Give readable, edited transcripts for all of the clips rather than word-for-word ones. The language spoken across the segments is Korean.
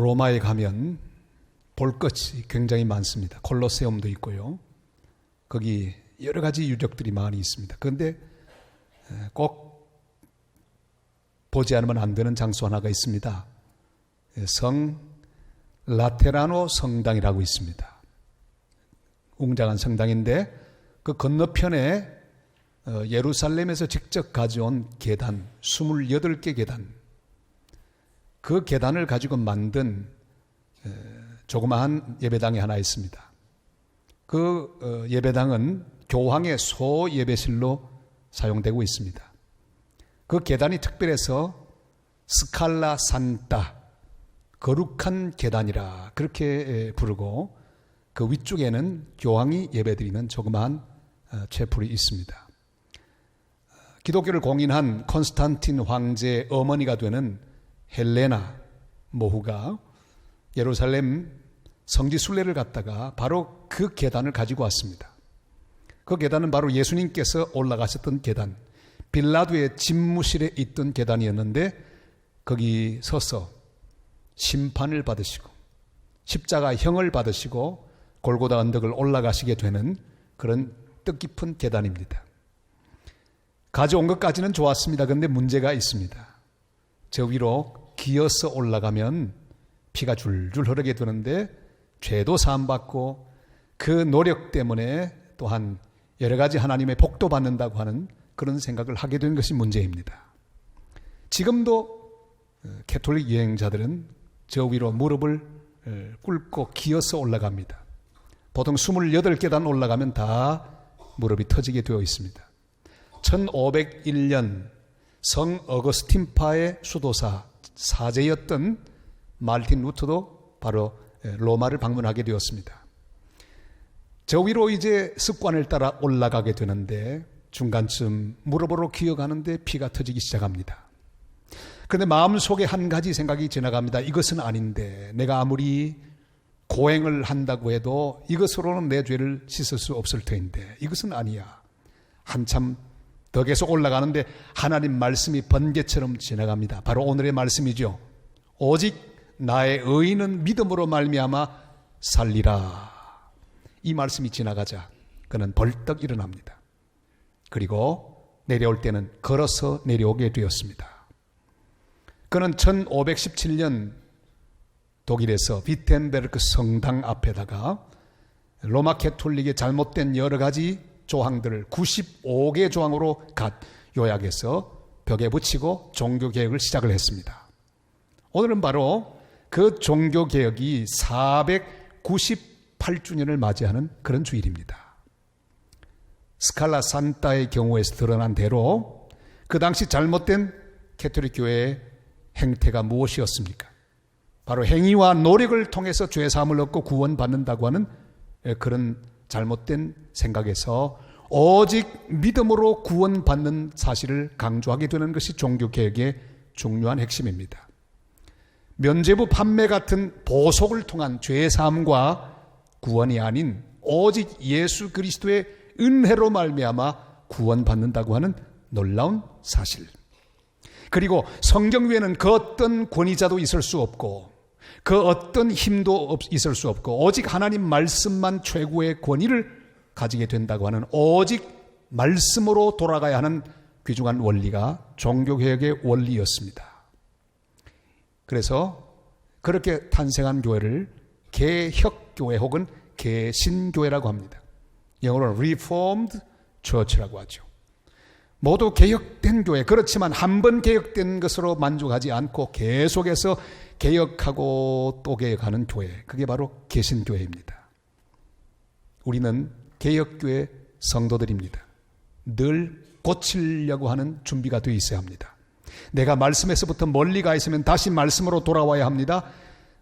로마에 가면 볼 것이 굉장히 많습니다. 콜로세움도 있고요. 거기 여러 가지 유적들이 많이 있습니다. 그런데 꼭 보지 않으면 안 되는 장소 하나가 있습니다. 성 라테라노 성당이라고 있습니다. 웅장한 성당인데 그 건너편에 예루살렘에서 직접 가져온 계단, 28개 계단, 그 계단을 가지고 만든 조그마한 예배당이 하나 있습니다. 그 예배당은 교황의 소예배실로 사용되고 있습니다. 그 계단이 특별해서 스칼라 산타, 거룩한 계단이라 그렇게 부르고, 그 위쪽에는 교황이 예배드리는 조그마한 채플이 있습니다. 기독교를 공인한 콘스탄틴 황제의 어머니가 되는 헬레나 모후가 예루살렘 성지 순례를 갔다가 바로 그 계단을 가지고 왔습니다. 그 계단은 바로 예수님께서 올라가셨던 계단, 빌라도의 집무실에 있던 계단이었는데 거기 서서 심판을 받으시고 십자가형을 받으시고 골고다 언덕을 올라가시게 되는 그런 뜻깊은 계단입니다. 가져온 것까지는 좋았습니다. 그런데 문제가 있습니다. 저 위로 기어서 올라가면 피가 줄줄 흐르게 되는데 죄도 사함받고 그 노력 때문에 또한 여러 가지 하나님의 복도 받는다고 하는 그런 생각을 하게 된 것이 문제입니다. 지금도 캐톨릭 여행자들은 저 위로 무릎을 꿇고 기어서 올라갑니다. 보통 28계단 올라가면 다 무릎이 터지게 되어 있습니다. 1501년 성 어거스틴파의 수도사 사제였던 마르틴 루터도 바로 로마를 방문하게 되었습니다. 저 위로 이제 습관을 따라 올라가게 되는데 중간쯤 무릎으로 기어가는데 피가 터지기 시작합니다. 그런데 마음속에 한 가지 생각이 지나갑니다. 이것은 아닌데, 내가 아무리 고행을 한다고 해도 이것으로는 내 죄를 씻을 수 없을 텐데 이것은 아니야. 한참 더 계속 올라가는데 하나님 말씀이 번개처럼 지나갑니다. 바로 오늘의 말씀이죠. 오직 나의 의인은 믿음으로 말미암아 살리라. 이 말씀이 지나가자 그는 벌떡 일어납니다. 그리고 내려올 때는 걸어서 내려오게 되었습니다. 그는 1517년 독일에서 비텐베르크 성당 앞에다가 로마 캐톨릭의 잘못된 여러 가지 조항들을 95개 조항으로 요약해서 벽에 붙이고 종교개혁을 시작을 했습니다. 오늘은 바로 그 종교개혁이 498주년을 맞이하는 그런 주일입니다. 스칼라 산타의 경우에서 드러난 대로 그 당시 잘못된 캐톨릭 교회의 행태가 무엇이었습니까? 바로 행위와 노력을 통해서 죄사함을 얻고 구원받는다고 하는 그런 잘못된 생각에서 오직 믿음으로 구원받는 사실을 강조하게 되는 것이 종교개혁의 중요한 핵심입니다. 면죄부 판매 같은 보속을 통한 죄사함과 구원이 아닌 오직 예수 그리스도의 은혜로 말미암아 구원받는다고 하는 놀라운 사실. 그리고 성경 외에는 그 어떤 권위자도 있을 수 없고 그 어떤 힘도 있을 수 없고 오직 하나님 말씀만 최고의 권위를 가지게 된다고 하는 오직 말씀으로 돌아가야 하는 귀중한 원리가 종교개혁의 원리였습니다. 그래서 그렇게 탄생한 교회를 개혁교회 혹은 개신교회라고 합니다. 영어로 Reformed Church라고 하죠. 모두 개혁된 교회, 그렇지만 한 번 개혁된 것으로 만족하지 않고 계속해서 개혁하고 또 개혁하는 교회, 그게 바로 개신교회입니다. 우리는 개혁교회 성도들입니다. 늘 고치려고 하는 준비가 되어 있어야 합니다. 내가 말씀에서부터 멀리 가 있으면 다시 말씀으로 돌아와야 합니다.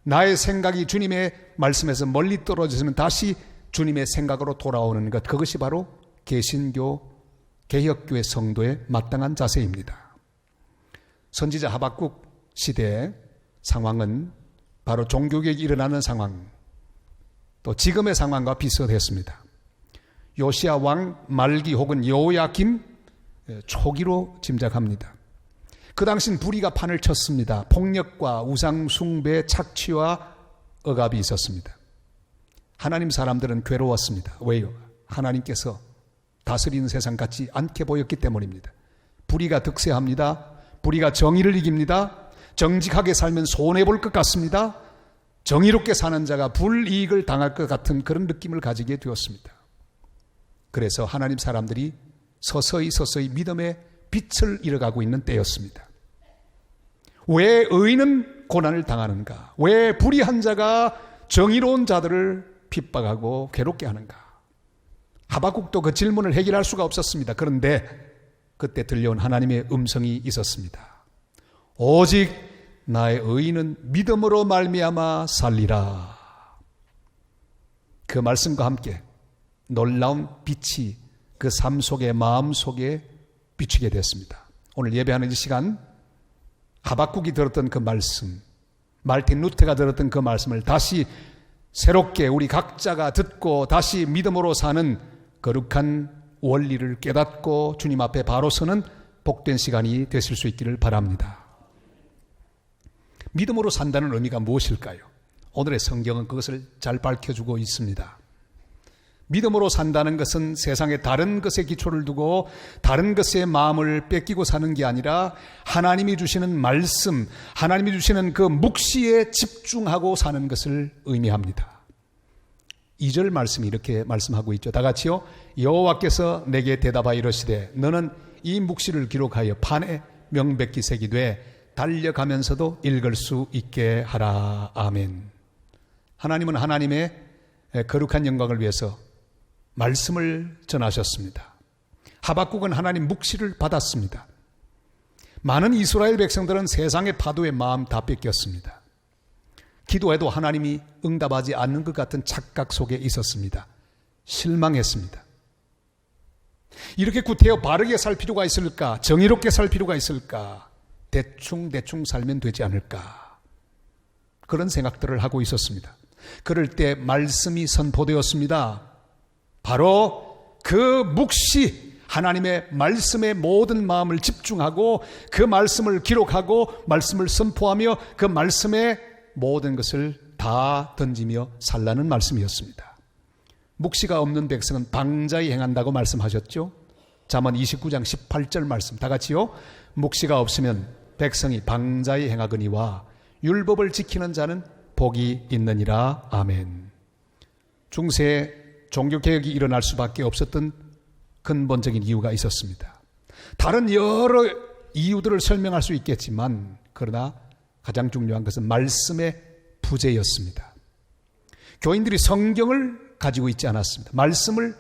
나의 생각이 주님의 말씀에서 멀리 떨어졌으면 다시 주님의 생각으로 돌아오는 것, 그것이 바로 개신교 개혁교회 성도의 마땅한 자세입니다. 선지자 하박국 시대의 상황은 바로 종교개혁이 일어나는 상황, 또 지금의 상황과 비슷했습니다. 요시야 왕 말기 혹은 여호야김 초기로 짐작합니다. 그 당신 불의가 판을 쳤습니다. 폭력과 우상 숭배, 착취와 억압이 있었습니다. 하나님 사람들은 괴로웠습니다. 왜요? 하나님께서 다스리는 세상 같지 않게 보였기 때문입니다. 불의가 득세합니다. 불의가 정의를 이깁니다. 정직하게 살면 손해볼 것 같습니다. 정의롭게 사는 자가 불이익을 당할 것 같은 그런 느낌을 가지게 되었습니다. 그래서 하나님 사람들이 서서히 믿음의 빛을 잃어가고 있는 때였습니다. 왜 의인은 고난을 당하는가? 왜 불의한 자가 정의로운 자들을 핍박하고 괴롭게 하는가? 하박국도 그 질문을 해결할 수가 없었습니다. 그런데 그때 들려온 하나님의 음성이 있었습니다. 오직 나의 의인은 믿음으로 말미암아 살리라. 그 말씀과 함께 놀라운 빛이 그 삶 속에 마음 속에 비추게 됐습니다. 오늘 예배하는 이 시간 하박국이 들었던 그 말씀, 말틴 루터가 들었던 그 말씀을 다시 새롭게 우리 각자가 듣고 다시 믿음으로 사는 거룩한 원리를 깨닫고 주님 앞에 바로 서는 복된 시간이 되실 수 있기를 바랍니다. 믿음으로 산다는 의미가 무엇일까요? 오늘의 성경은 그것을 잘 밝혀주고 있습니다. 믿음으로 산다는 것은 세상의 다른 것에 기초를 두고 다른 것에 마음을 뺏기고 사는 게 아니라 하나님이 주시는 말씀, 하나님이 주시는 그 묵시에 집중하고 사는 것을 의미합니다. 2절 말씀이 이렇게 말씀하고 있죠. 다 같이요. 여호와께서 내게 대답하여 이르시되 너는 이 묵시를 기록하여 판에 명백히 새기되 달려가면서도 읽을 수 있게 하라. 아멘. 하나님은 하나님의 거룩한 영광을 위해서 말씀을 전하셨습니다. 하박국은 하나님 묵시를 받았습니다. 많은 이스라엘 백성들은 세상의 파도에 마음 다 뺏겼습니다. 기도해도 하나님이 응답하지 않는 것 같은 착각 속에 있었습니다. 실망했습니다. 이렇게 구태여 바르게 살 필요가 있을까? 정의롭게 살 필요가 있을까? 대충 살면 되지 않을까? 그런 생각들을 하고 있었습니다. 그럴 때 말씀이 선포되었습니다. 바로 그 묵시, 하나님의 말씀에 모든 마음을 집중하고 그 말씀을 기록하고 말씀을 선포하며 그 말씀에 모든 것을 다 던지며 살라는 말씀이었습니다. 묵시가 없는 백성은 방자히 행한다고 말씀하셨죠. 잠언 29장 18절 말씀 다 같이요. 묵시가 없으면 백성이 방자히 행하거니와 율법을 지키는 자는 복이 있느니라. 아멘. 중세에 종교개혁이 일어날 수밖에 없었던 근본적인 이유가 있었습니다. 다른 여러 이유들을 설명할 수 있겠지만 그러나 가장 중요한 것은 말씀의 부재였습니다. 교인들이 성경을 가지고 있지 않았습니다. 말씀을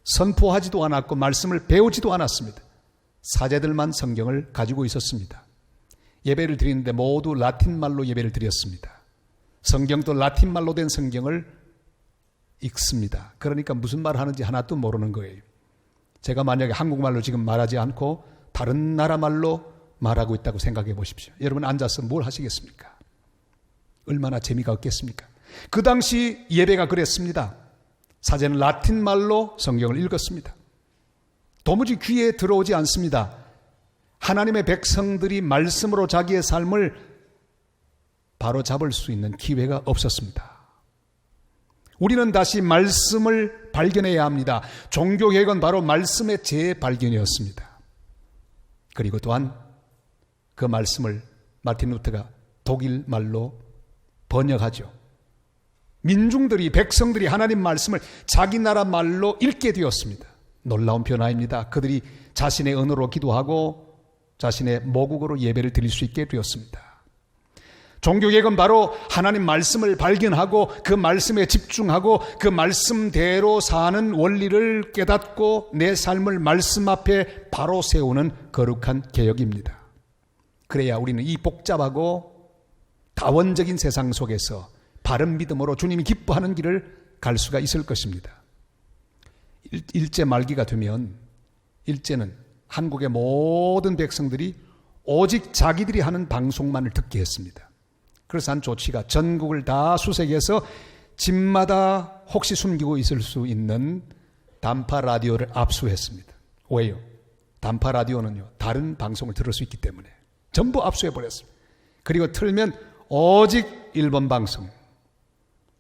선포하지도 않았고 말씀을 배우지도 않았습니다. 사제들만 성경을 가지고 있었습니다. 예배를 드리는데 모두 라틴말로 예배를 드렸습니다. 성경도 라틴말로 된 성경을 읽습니다. 그러니까 무슨 말을 하는지 하나도 모르는 거예요. 제가 만약에 한국말로 지금 말하지 않고 다른 나라 말로 말하고 있다고 생각해 보십시오. 여러분 앉아서 뭘 하시겠습니까? 얼마나 재미가 없겠습니까? 그 당시 예배가 그랬습니다. 사제는 라틴말로 성경을 읽었습니다. 도무지 귀에 들어오지 않습니다. 하나님의 백성들이 말씀으로 자기의 삶을 바로 잡을 수 있는 기회가 없었습니다. 우리는 다시 말씀을 발견해야 합니다. 종교개혁은 바로 말씀의 재발견이었습니다. 그리고 또한 그 말씀을 마틴 루터가 독일 말로 번역하죠. 민중들이, 백성들이 하나님 말씀을 자기 나라 말로 읽게 되었습니다. 놀라운 변화입니다. 그들이 자신의 언어로 기도하고 자신의 모국어로 예배를 드릴 수 있게 되었습니다. 종교개혁은 바로 하나님 말씀을 발견하고 그 말씀에 집중하고 그 말씀대로 사는 원리를 깨닫고 내 삶을 말씀 앞에 바로 세우는 거룩한 개혁입니다. 그래야 우리는 이 복잡하고 다원적인 세상 속에서 바른 믿음으로 주님이 기뻐하는 길을 갈 수가 있을 것입니다. 일제 말기가 되면 일제는 한국의 모든 백성들이 오직 자기들이 하는 방송만을 듣게 했습니다. 그래서 한 조치가 전국을 다 수색해서 집마다 혹시 숨기고 있을 수 있는 단파 라디오를 압수했습니다. 왜요? 단파 라디오는요, 다른 방송을 들을 수 있기 때문에 전부 압수해버렸습니다. 그리고 틀면 오직 일본 방송.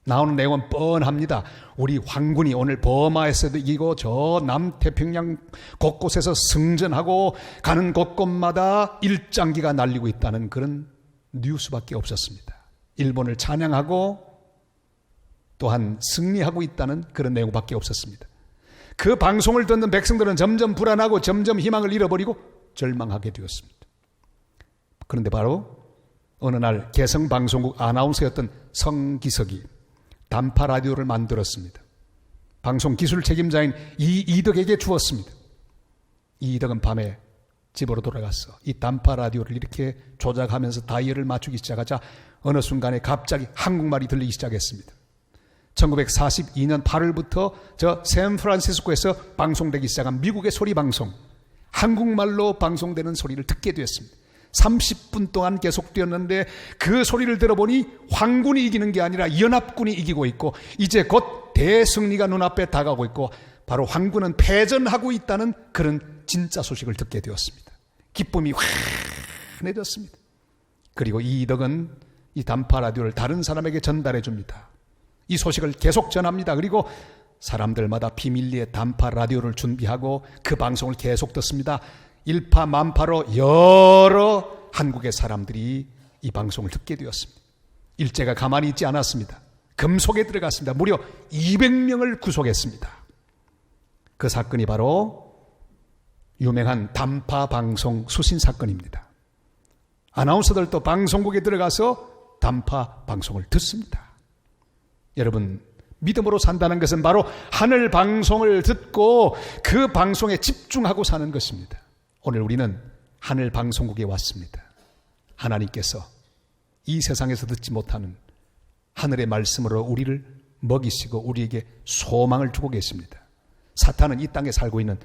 나오는 내용은 뻔합니다. 우리 황군이 오늘 버마에서도 이기고 저 남태평양 곳곳에서 승전하고 가는 곳곳마다 일장기가 날리고 있다는 그런 뉴스밖에 없었습니다. 일본을 찬양하고 또한 승리하고 있다는 그런 내용밖에 없었습니다. 그 방송을 듣는 백성들은 점점 불안하고 점점 희망을 잃어버리고 절망하게 되었습니다. 그런데 바로 어느 날 개성방송국 아나운서였던 성기석이 단파 라디오를 만들었습니다. 방송 기술 책임자인 이덕에게 주었습니다. 이덕은 밤에 집으로 돌아갔어. 이 단파 라디오를 이렇게 조작하면서 다이얼을 맞추기 시작하자 어느 순간에 갑자기 한국말이 들리기 시작했습니다. 1942년 8월부터 저 샌프란시스코에서 방송되기 시작한 미국의 소리 방송, 한국말로 방송되는 소리를 듣게 되었습니다. 30분 동안 계속되었는데 그 소리를 들어보니 황군이 이기는 게 아니라 연합군이 이기고 있고 이제 곧 대승리가 눈앞에 다가오고 있고 바로 황군은 패전하고 있다는 그런 진짜 소식을 듣게 되었습니다. 기쁨이 환해졌습니다. 그리고 이덕은 이 단파 라디오를 다른 사람에게 전달해 줍니다. 이 소식을 계속 전합니다. 그리고 사람들마다 비밀리에 단파 라디오를 준비하고 그 방송을 계속 듣습니다. 일파만파로 여러 한국의 사람들이 이 방송을 듣게 되었습니다. 일제가 가만히 있지 않았습니다. 금속에 들어갔습니다. 무려 200명을 구속했습니다. 그 사건이 바로 유명한 단파 방송 수신 사건입니다. 아나운서들도 방송국에 들어가서 단파 방송을 듣습니다. 여러분, 믿음으로 산다는 것은 바로 하늘 방송을 듣고 그 방송에 집중하고 사는 것입니다. 오늘 우리는 하늘 방송국에 왔습니다. 하나님께서 이 세상에서 듣지 못하는 하늘의 말씀으로 우리를 먹이시고 우리에게 소망을 주고 계십니다. 사탄은 이 땅에 살고 있는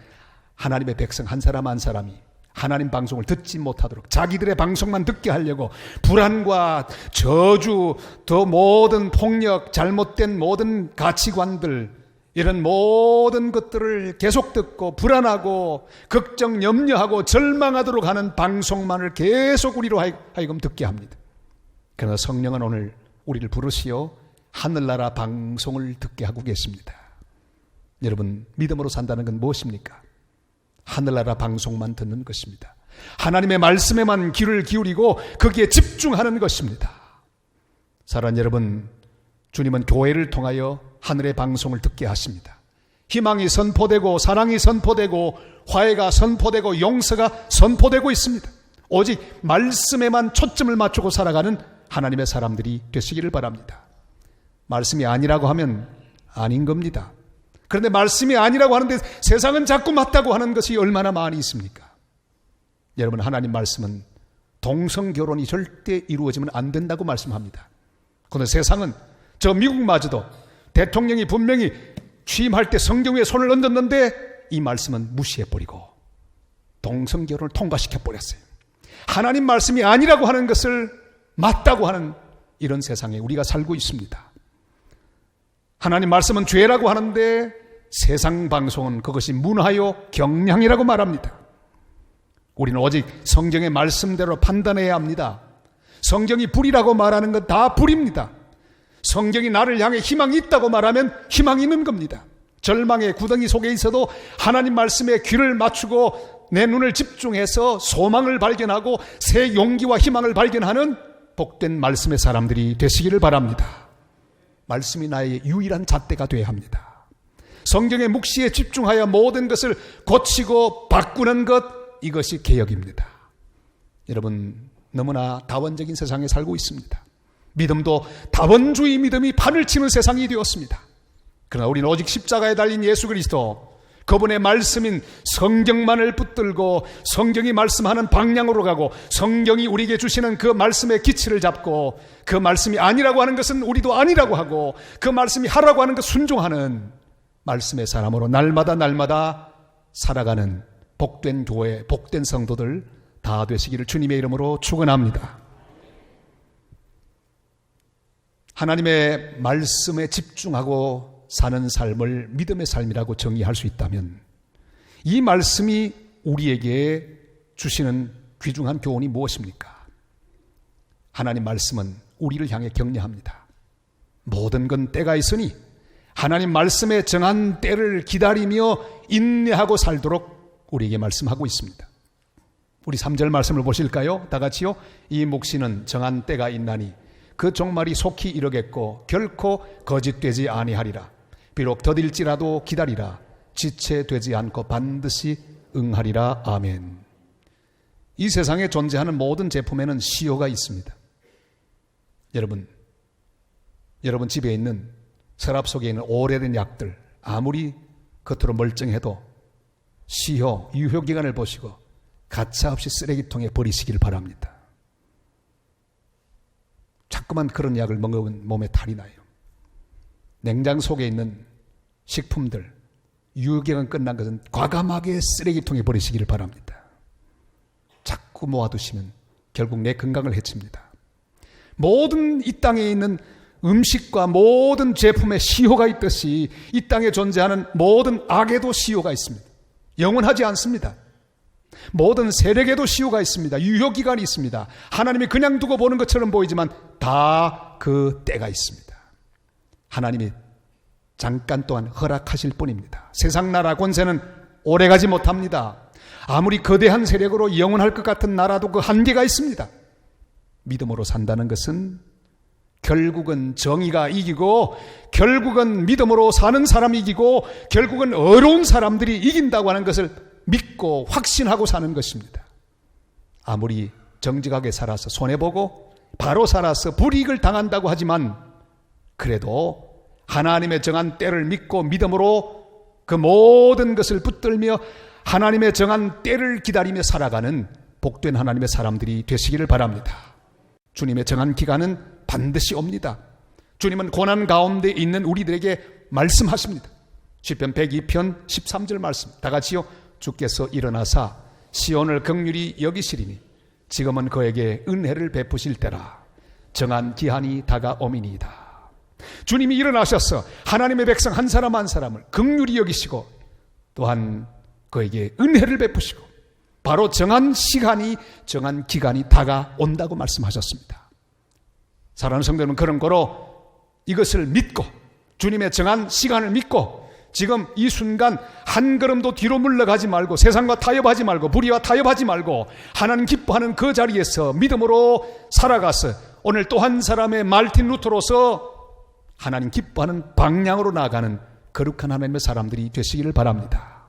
하나님의 백성 한 사람 한 사람이 하나님 방송을 듣지 못하도록 자기들의 방송만 듣게 하려고 불안과 저주, 더 모든 폭력, 잘못된 모든 가치관들, 이런 모든 것들을 계속 듣고 불안하고 걱정, 염려하고 절망하도록 하는 방송만을 계속 우리로 하여금 듣게 합니다. 그러나 성령은 오늘 우리를 부르시어 하늘나라 방송을 듣게 하고 계십니다. 여러분, 믿음으로 산다는 건 무엇입니까? 하늘나라 방송만 듣는 것입니다. 하나님의 말씀에만 귀를 기울이고 거기에 집중하는 것입니다. 사랑하는 여러분, 주님은 교회를 통하여 하늘의 방송을 듣게 하십니다. 희망이 선포되고 사랑이 선포되고 화해가 선포되고 용서가 선포되고 있습니다. 오직 말씀에만 초점을 맞추고 살아가는 하나님의 사람들이 되시기를 바랍니다. 말씀이 아니라고 하면 아닌 겁니다. 그런데 말씀이 아니라고 하는데 세상은 자꾸 맞다고 하는 것이 얼마나 많이 있습니까? 여러분, 하나님 말씀은 동성결혼이 절대 이루어지면 안 된다고 말씀합니다. 그런데 세상은 저 미국마저도 대통령이 분명히 취임할 때 성경 위에 손을 얹었는데 이 말씀은 무시해버리고 동성결혼을 통과시켜버렸어요. 하나님 말씀이 아니라고 하는 것을 맞다고 하는 이런 세상에 우리가 살고 있습니다. 하나님 말씀은 죄라고 하는데 세상 방송은 그것이 문화요 경향이라고 말합니다. 우리는 오직 성경의 말씀대로 판단해야 합니다. 성경이 불이라고 말하는 건 다 불입니다. 성경이 나를 향해 희망이 있다고 말하면 희망이 있는 겁니다. 절망의 구덩이 속에 있어도 하나님 말씀에 귀를 맞추고 내 눈을 집중해서 소망을 발견하고 새 용기와 희망을 발견하는 복된 말씀의 사람들이 되시기를 바랍니다. 말씀이 나의 유일한 잣대가 되어야 합니다. 성경의 묵시에 집중하여 모든 것을 고치고 바꾸는 것, 이것이 개혁입니다. 여러분, 너무나 다원적인 세상에 살고 있습니다. 믿음도 다원주의 믿음이 판을 치는 세상이 되었습니다. 그러나 우리는 오직 십자가에 달린 예수 그리스도, 그분의 말씀인 성경만을 붙들고 성경이 말씀하는 방향으로 가고 성경이 우리에게 주시는 그 말씀의 기치를 잡고 그 말씀이 아니라고 하는 것은 우리도 아니라고 하고 그 말씀이 하라고 하는 것 순종하는 말씀의 사람으로 날마다 살아가는 복된 교회, 복된 성도들 다 되시기를 주님의 이름으로 축원합니다. 하나님의 말씀에 집중하고 사는 삶을 믿음의 삶이라고 정의할 수 있다면 이 말씀이 우리에게 주시는 귀중한 교훈이 무엇입니까? 하나님 말씀은 우리를 향해 격려합니다. 모든 건 때가 있으니 하나님 말씀에 정한 때를 기다리며 인내하고 살도록 우리에게 말씀하고 있습니다. 우리 3절 말씀을 보실까요? 다 같이요. 이 묵시는 정한 때가 있나니 그 종말이 속히 이르겠고 결코 거짓되지 아니하리라. 비록 더딜지라도 기다리라. 지체되지 않고 반드시 응하리라. 아멘. 이 세상에 존재하는 모든 제품에는 시효가 있습니다. 여러분 집에 있는 서랍 속에 있는 오래된 약들 아무리 겉으로 멀쩡해도 시효, 유효기간을 보시고 가차없이 쓰레기통에 버리시길 바랍니다. 자꾸만 그런 약을 먹으면 몸에 탈이 나요. 냉장 속에 있는 식품들 유효기간 끝난 것은 과감하게 쓰레기통에 버리시기를 바랍니다. 자꾸 모아두시면 결국 내 건강을 해칩니다. 모든 이 땅에 있는 음식과 모든 제품에 시효가 있듯이 이 땅에 존재하는 모든 악에도 시효가 있습니다. 영원하지 않습니다. 모든 세력에도 시효가 있습니다. 유효기간이 있습니다. 하나님이 그냥 두고 보는 것처럼 보이지만 다 그 때가 있습니다. 하나님이 잠깐 동안 허락하실 뿐입니다. 세상 나라 권세는 오래가지 못합니다. 아무리 거대한 세력으로 영원할 것 같은 나라도 그 한계가 있습니다. 믿음으로 산다는 것은 결국은 정의가 이기고 결국은 믿음으로 사는 사람이 이기고 결국은 어려운 사람들이 이긴다고 하는 것을 믿고 확신하고 사는 것입니다. 아무리 정직하게 살아서 손해보고 바로 살아서 불이익을 당한다고 하지만 그래도 하나님의 정한 때를 믿고 믿음으로 그 모든 것을 붙들며 하나님의 정한 때를 기다리며 살아가는 복된 하나님의 사람들이 되시기를 바랍니다. 주님의 정한 기간은 반드시 옵니다. 주님은 고난 가운데 있는 우리들에게 말씀하십니다. 시편 102편 13절 말씀 다 같이요. 주께서 일어나사 시온을 긍휼히 여기시리니 지금은 그에게 은혜를 베푸실 때라. 정한 기한이 다가오미니이다. 주님이 일어나셔서 하나님의 백성 한 사람 한 사람을 긍휼히 여기시고 또한 그에게 은혜를 베푸시고 바로 정한 시간이 정한 기간이 다가온다고 말씀하셨습니다. 사랑하는 성도는 그런 거로 이것을 믿고 주님의 정한 시간을 믿고 지금 이 순간 한 걸음도 뒤로 물러가지 말고 세상과 타협하지 말고 불의와 타협하지 말고 하나님 기뻐하는 그 자리에서 믿음으로 살아가서 오늘 또 한 사람의 말틴 루터로서 하나님 기뻐하는 방향으로 나아가는 거룩한 하나님의 사람들이 되시기를 바랍니다.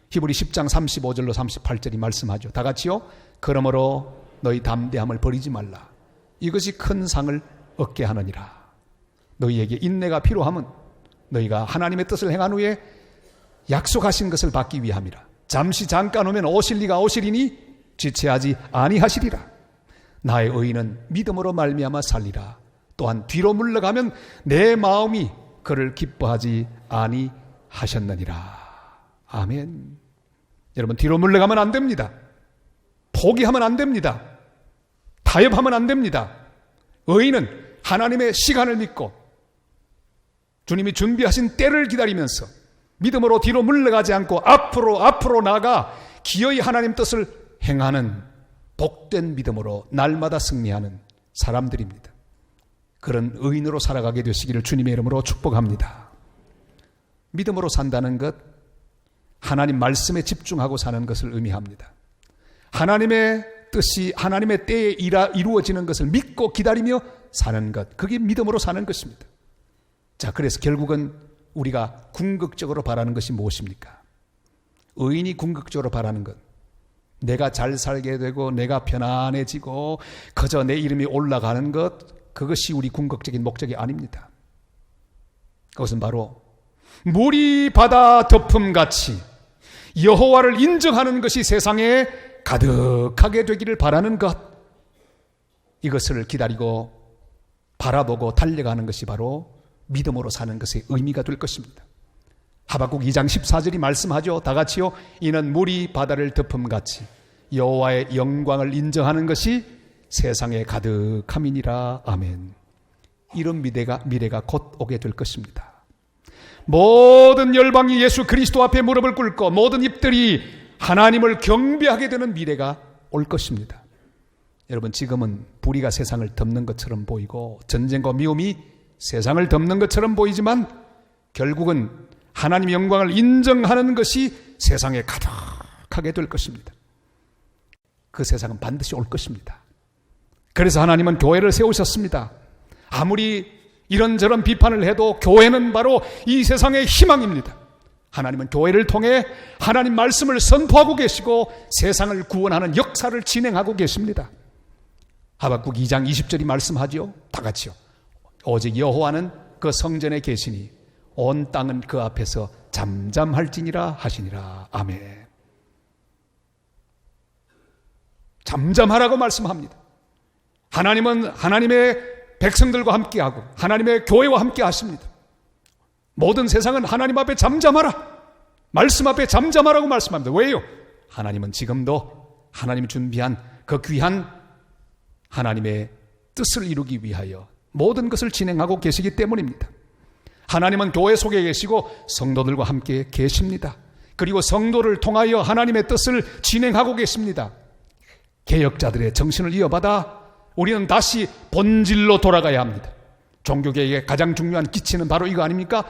히브리 10장 35절로 38절이 말씀하죠. 다 같이요. 그러므로 너희 담대함을 버리지 말라. 이것이 큰 상을 얻게 하느니라. 너희에게 인내가 필요함은 너희가 하나님의 뜻을 행한 후에 약속하신 것을 받기 위함이라. 잠시 잠깐 오면 오실리가 오시리니 지체하지 아니하시리라. 나의 의인은 믿음으로 말미암아 살리라. 또한 뒤로 물러가면 내 마음이 그를 기뻐하지 아니하셨느니라. 아멘. 여러분 뒤로 물러가면 안 됩니다. 포기하면 안 됩니다. 타협하면 안 됩니다. 의인은 하나님의 시간을 믿고 주님이 준비하신 때를 기다리면서 믿음으로 뒤로 물러가지 않고 앞으로 나아가 기어이 하나님 뜻을 행하는 복된 믿음으로 날마다 승리하는 사람들입니다. 그런 의인으로 살아가게 되시기를 주님의 이름으로 축복합니다. 믿음으로 산다는 것, 하나님 말씀에 집중하고 사는 것을 의미합니다. 하나님의 뜻이 하나님의 때에 이루어지는 것을 믿고 기다리며 사는 것, 그게 믿음으로 사는 것입니다. 자, 그래서 결국은 우리가 궁극적으로 바라는 것이 무엇입니까? 의인이 궁극적으로 바라는 것, 내가 잘 살게 되고 내가 편안해지고 그저 내 이름이 올라가는 것, 그것이 우리 궁극적인 목적이 아닙니다. 그것은 바로 물이 바다 덮음같이 여호와를 인정하는 것이 세상에 가득하게 되기를 바라는 것, 이것을 기다리고 바라보고 달려가는 것이 바로 믿음으로 사는 것의 의미가 될 것입니다. 하박국 2장 14절이 말씀하죠. 다 같이요. 이는 물이 바다를 덮음같이 여호와의 영광을 인정하는 것이 세상에 가득함이니라. 아멘. 이런 미래가 곧 오게 될 것입니다. 모든 열방이 예수 그리스도 앞에 무릎을 꿇고 모든 입들이 하나님을 경배하게 되는 미래가 올 것입니다. 여러분, 지금은 불의가 세상을 덮는 것처럼 보이고 전쟁과 미움이 세상을 덮는 것처럼 보이지만 결국은 하나님의 영광을 인정하는 것이 세상에 가득하게 될 것입니다. 그 세상은 반드시 올 것입니다. 그래서 하나님은 교회를 세우셨습니다. 아무리 이런저런 비판을 해도 교회는 바로 이 세상의 희망입니다. 하나님은 교회를 통해 하나님 말씀을 선포하고 계시고 세상을 구원하는 역사를 진행하고 계십니다. 하박국 2장 20절이 말씀하죠. 다 같이요. 오직 여호와는 그 성전에 계시니 온 땅은 그 앞에서 잠잠할지니라 하시니라. 아멘. 잠잠하라고 말씀합니다. 하나님은 하나님의 백성들과 함께하고 하나님의 교회와 함께 하십니다. 모든 세상은 하나님 앞에 잠잠하라, 말씀 앞에 잠잠하라고 말씀합니다. 왜요? 하나님은 지금도 하나님이 준비한 그 귀한 하나님의 뜻을 이루기 위하여 모든 것을 진행하고 계시기 때문입니다. 하나님은 교회 속에 계시고 성도들과 함께 계십니다. 그리고 성도를 통하여 하나님의 뜻을 진행하고 계십니다. 개혁자들의 정신을 이어받아 우리는 다시 본질로 돌아가야 합니다. 종교개혁의 가장 중요한 기치는 바로 이거 아닙니까?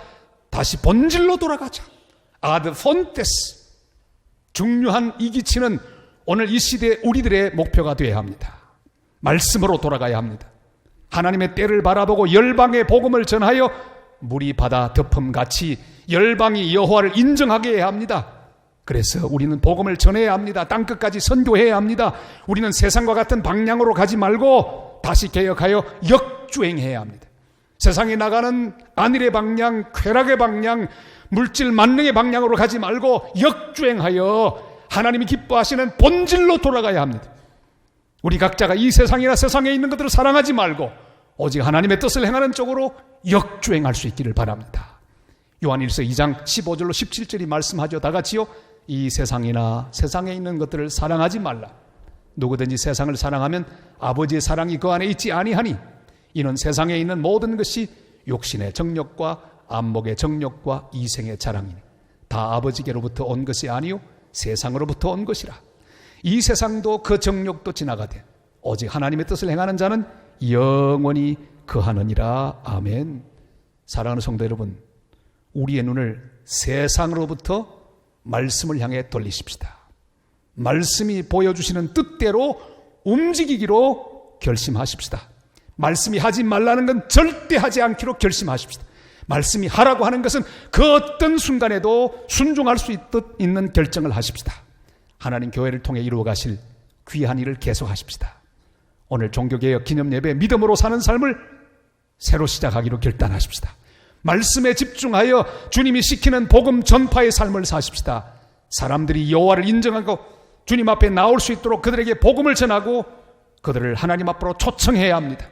다시 본질로 돌아가자. ad fontes. 중요한 이 기치는 오늘 이 시대 우리들의 목표가 되어야 합니다. 말씀으로 돌아가야 합니다. 하나님의 때를 바라보고 열방의 복음을 전하여 물이 바다 덮음같이 열방이 여호와를 인정하게 해야 합니다. 그래서 우리는 복음을 전해야 합니다. 땅끝까지 선교해야 합니다. 우리는 세상과 같은 방향으로 가지 말고 다시 개혁하여 역주행해야 합니다. 세상에 나가는 안일의 방향, 쾌락의 방향, 물질 만능의 방향으로 가지 말고 역주행하여 하나님이 기뻐하시는 본질로 돌아가야 합니다. 우리 각자가 이 세상이나 세상에 있는 것들을 사랑하지 말고 오직 하나님의 뜻을 행하는 쪽으로 역주행할 수 있기를 바랍니다. 요한일서 2장 15절로 17절이 말씀하죠. 다 같이요. 이 세상이나 세상에 있는 것들을 사랑하지 말라. 누구든지 세상을 사랑하면 아버지의 사랑이 그 안에 있지 아니하니 이는 세상에 있는 모든 것이 욕심의 정욕과 안목의 정욕과 이생의 자랑이니 다 아버지께로부터 온 것이 아니요 세상으로부터 온 것이라. 이 세상도 그 정욕도 지나가되 오직 하나님의 뜻을 행하는 자는 영원히 거하느니라. 아멘. 사랑하는 성도 여러분, 우리의 눈을 세상으로부터 말씀을 향해 돌리십시다. 말씀이 보여주시는 뜻대로 움직이기로 결심하십시다. 말씀이 하지 말라는 건 절대 하지 않기로 결심하십시다. 말씀이 하라고 하는 것은 그 어떤 순간에도 순종할 수 있는 결정을 하십시다. 하나님 교회를 통해 이루어 가실 귀한 일을 계속하십시다. 오늘 종교개혁 기념예배 믿음으로 사는 삶을 새로 시작하기로 결단하십시다. 말씀에 집중하여 주님이 시키는 복음 전파의 삶을 사십시다. 사람들이 여호와를 인정하고 주님 앞에 나올 수 있도록 그들에게 복음을 전하고 그들을 하나님 앞으로 초청해야 합니다.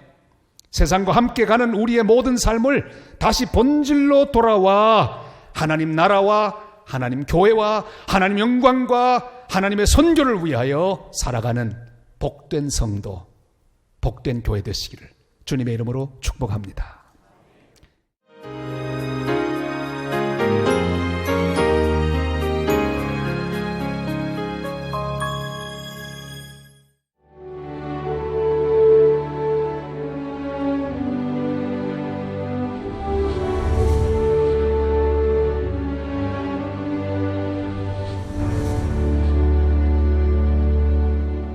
세상과 함께 가는 우리의 모든 삶을 다시 본질로 돌아와 하나님 나라와 하나님 교회와 하나님 영광과 하나님의 선교를 위하여 살아가는 복된 성도, 복된 교회 되시기를 주님의 이름으로 축복합니다.